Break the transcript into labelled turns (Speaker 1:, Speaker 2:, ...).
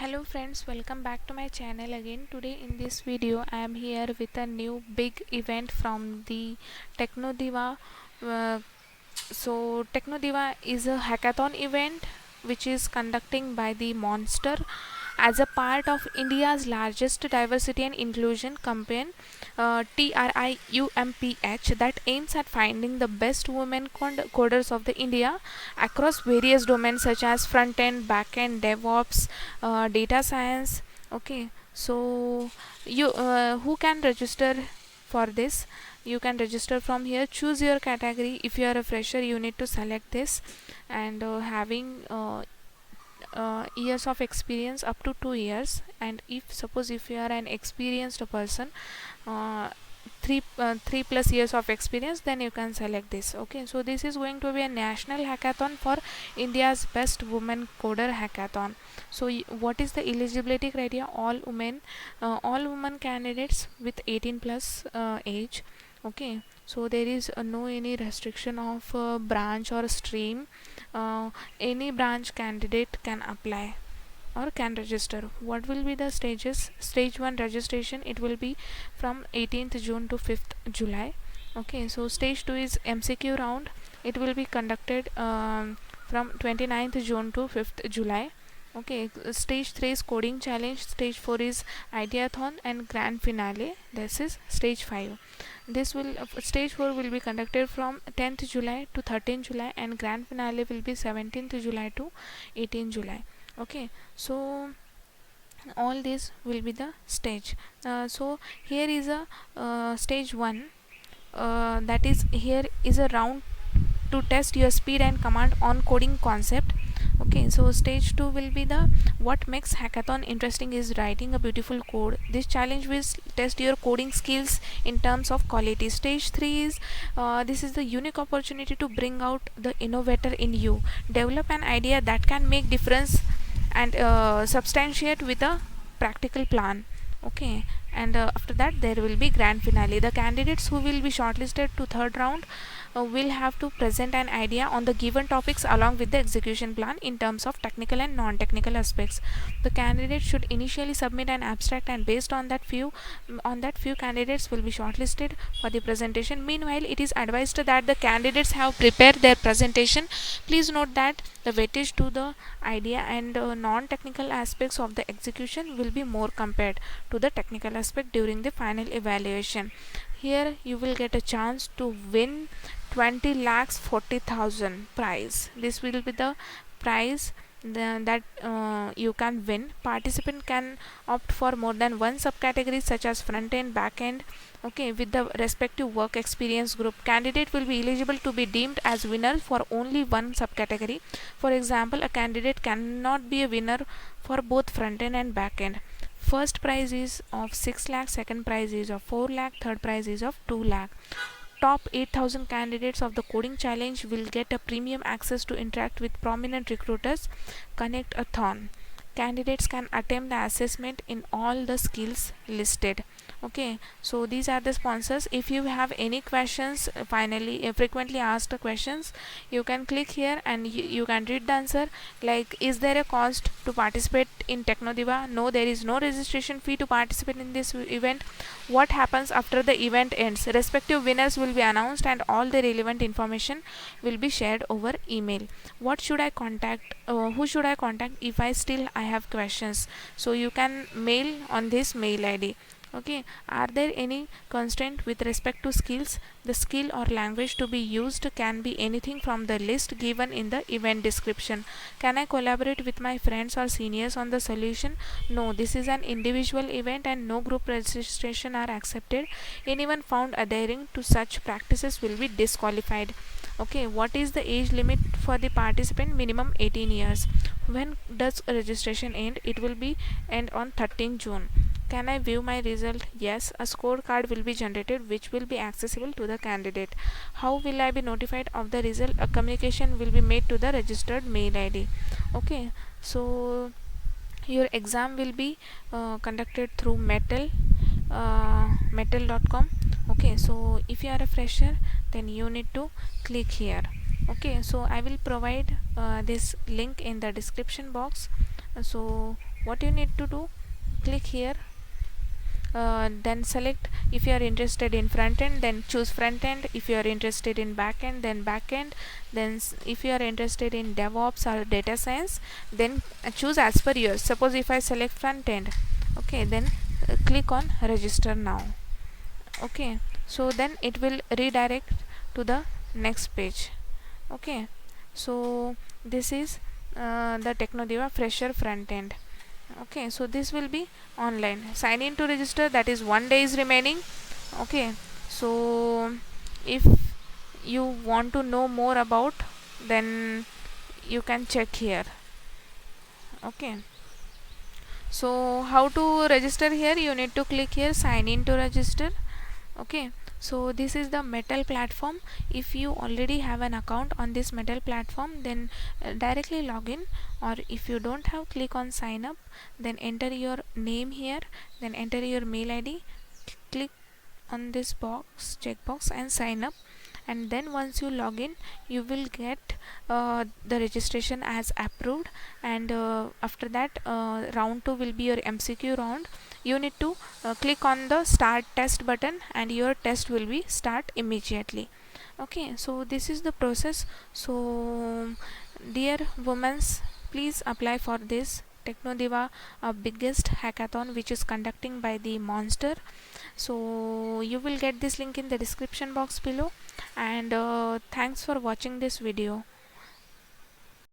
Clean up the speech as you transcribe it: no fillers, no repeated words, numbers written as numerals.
Speaker 1: Hello friends, welcome back to my channel again. Today in this video I am here with a new big event from the Technodiva. Uh, Technodiva is a hackathon event which is conducting by the Monster as a part of India's largest diversity and inclusion campaign, TRIUMPH, that aims at finding the best women coders of the India across various domains such as front end, back end, DevOps, data science. Okay, so you who can register for this? You can register from here. Choose your category. If you are a fresher, you need to select this, and having years of experience up to 2 years, and if suppose if you are an experienced person, uh, 3+ years of experience, then you can select this. Okay, so this is going to be a national hackathon for India's best women coder hackathon. So what is the eligibility criteria? All women candidates with 18 plus age. Okay, so there is no any restriction of branch or stream. Any branch candidate can apply or can register. What will be the stages? Stage 1 registration, it will be from 18th June to 5th July. Okay, so stage 2 is MCQ round. It will be conducted from 29th June to 5th July. Okay, stage 3 is coding challenge, stage 4 is ideathon, and grand finale, this is stage 5. This will stage 4 will be conducted from 10th July to 13th July, and grand finale will be 17th July to 18th July. Okay, so all this will be the stage. So here is a stage 1, that is, here is a round to test your speed and command on coding concept. Okay, so stage 2 will be the what makes hackathon interesting is writing a beautiful code. This challenge will test your coding skills in terms of quality. Stage 3 is this is the unique opportunity to bring out the innovator in you, develop an idea that can make difference, and substantiate with a practical plan. Okay, and after that there will be grand finale. The candidates who will be shortlisted to third round will have to present an idea on the given topics along with the execution plan in terms of technical and non-technical aspects. The candidate should initially submit an abstract, and based on that few candidates will be shortlisted for the presentation. Meanwhile, it is advised that the candidates have prepared their presentation. Please note that the weightage to the idea and non-technical aspects of the execution will be more compared to the technical aspect during the final evaluation. Here you will get a chance to win 20 lakhs 40,000 prize. This will be the prize that you can win. Participant can opt for more than one subcategory such as front end, back end. Okay, with the respective work experience group. Candidate will be eligible to be deemed as winner for only one subcategory. For example, a candidate cannot be a winner for both front end and back end. First prize is of 6 lakh, second prize is of 4 lakh, third prize is of 2 lakh. Top 8,000 candidates of the coding challenge will get a premium access to interact with prominent recruiters. Connect-a-thon. Candidates can attempt the assessment in all the skills listed. Okay, so these are the sponsors. If you have any questions, finally frequently asked questions, you can click here and you can read the answer. Like, is there a cost to participate in Technodiva? No, there is no registration fee to participate in this event. What happens after the event ends? Respective winners will be announced and all the relevant information will be shared over email. What should I contact? Who should I contact if I have questions? So you can mail on this mail ID. Okay, are there any constraint with respect to skills? The skill or language to be used can be anything from the list given in the event description. Can I collaborate with my friends or seniors on the solution? No, this is an individual event and no group registration are accepted. Anyone found adhering to such practices will be disqualified. Okay, what is the age limit for the participant? Minimum 18 years. When does registration end? It will be end on 13 June. Can I view my result? Yes, a scorecard will be generated which will be accessible to the candidate. How will I be notified of the result? A communication will be made to the registered mail ID. Okay, so your exam will be conducted through metal.com. Okay, so if you are a fresher, then you need to click here. Okay, so I will provide this link in the description box. So what you need to do, click here, then select. If you are interested in front end, then choose front end. If you are interested in back end, then back end. Then if you are interested in DevOps or data science, then choose as per yours. Suppose if I select front end, okay, then click on register now. Okay, so then it will redirect to the next page. Okay, so this is the Technodiva fresher front end. Okay, so this will be online. Sign in to register, that is 1 day is remaining. Okay, so if you want to know more about, then you can check here. Okay, so how to register here, you need to click here, sign in to register. Okay, so this is the Metal platform. If you already have an account on this Metal platform, then directly log in, or if you don't have, click on sign up, then enter your name here, then enter your mail id, click on this box, checkbox, and sign up. And then once you log in, you will get the registration as approved. And after that, round 2 will be your MCQ round. You need to click on the start test button, and your test will be start immediately. Okay, so this is the process. So dear women, please apply for this Technodiva biggest hackathon, which is conducting by the Monster. So you will get this link in the description box below. And thanks for watching this video.